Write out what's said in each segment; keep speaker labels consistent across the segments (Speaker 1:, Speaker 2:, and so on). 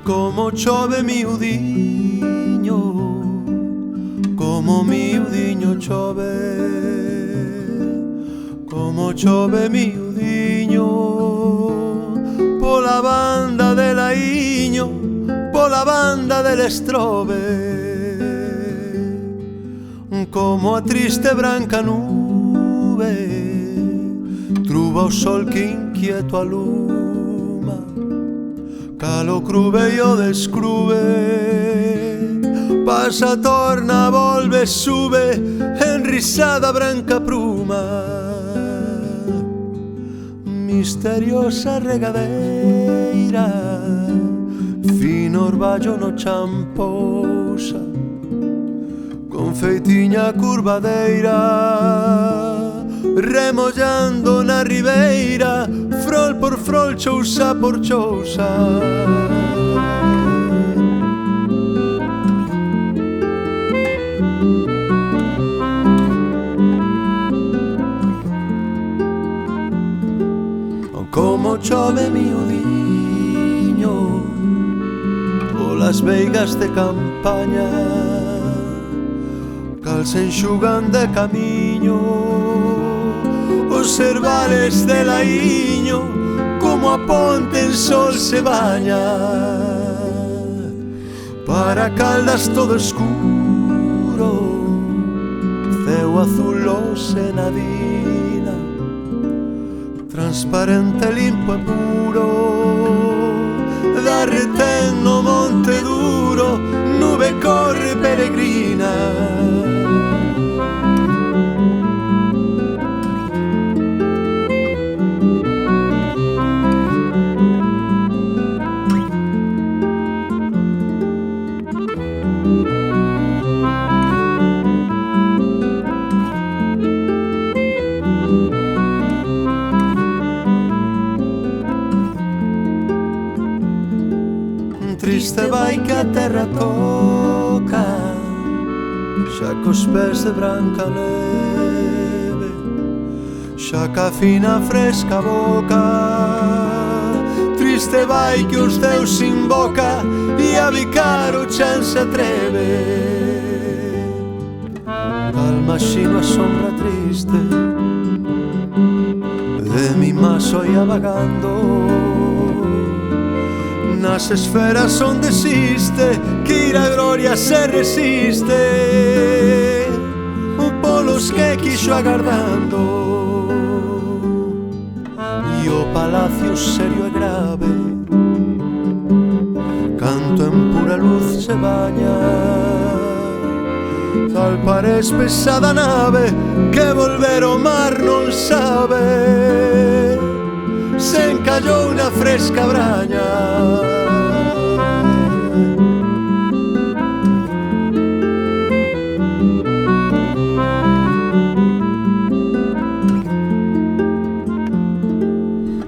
Speaker 1: Como chove miudiño, como miudiño chove, como chove miudiño, pola banda de Laiño, pola banda del Estrobe, como a triste branca nube, truba o sol que inquieto aluma, calo crube e o descrube, pasa, torna, volve, sube, enrisada branca pruma, misteriosa regadeira, fino orballo no chan pousa, con feitiña curvadeira, remollando na ribeira, frol por frol, chousa por chousa. Como chove miudiño polas veigas de campaña, cal se enxugan de camiño os servales de Laiño, como a ponte en sol se baña, para Caldas todo escuro, ceo azul o senadina, transparente, limpo e puro, da retén no monte duro, nube corre peregrina. Triste vai que a terra toca, xa cos pés de branca neve, xa ca fina fresca boca. Triste vai que os deus invoca e a bicar o chan se atreve. Calma xino a sombra triste de mi maso ia vagando nas esferas onde existe que ir a gloria se resiste, polos que quixo agardando, e o palacio serio e grave canto en pura luz se baña, tal parece pesada nave que volver ao mar non sabe, se encallou na fresca braña.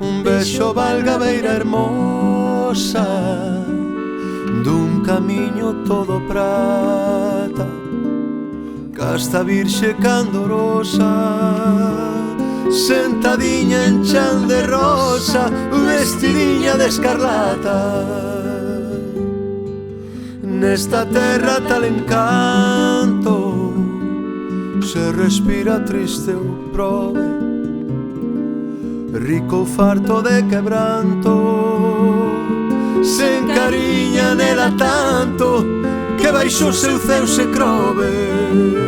Speaker 1: Un bexo valga beira hermosa dun camiño todo prata, casta virxe candorosa, sentadiña en chan de rosa, vestidiña de escarlata. Nesta terra tal encanto se respira triste ou prove, rico farto de quebranto, se encariña nela tanto que baixo seu ceu se crove.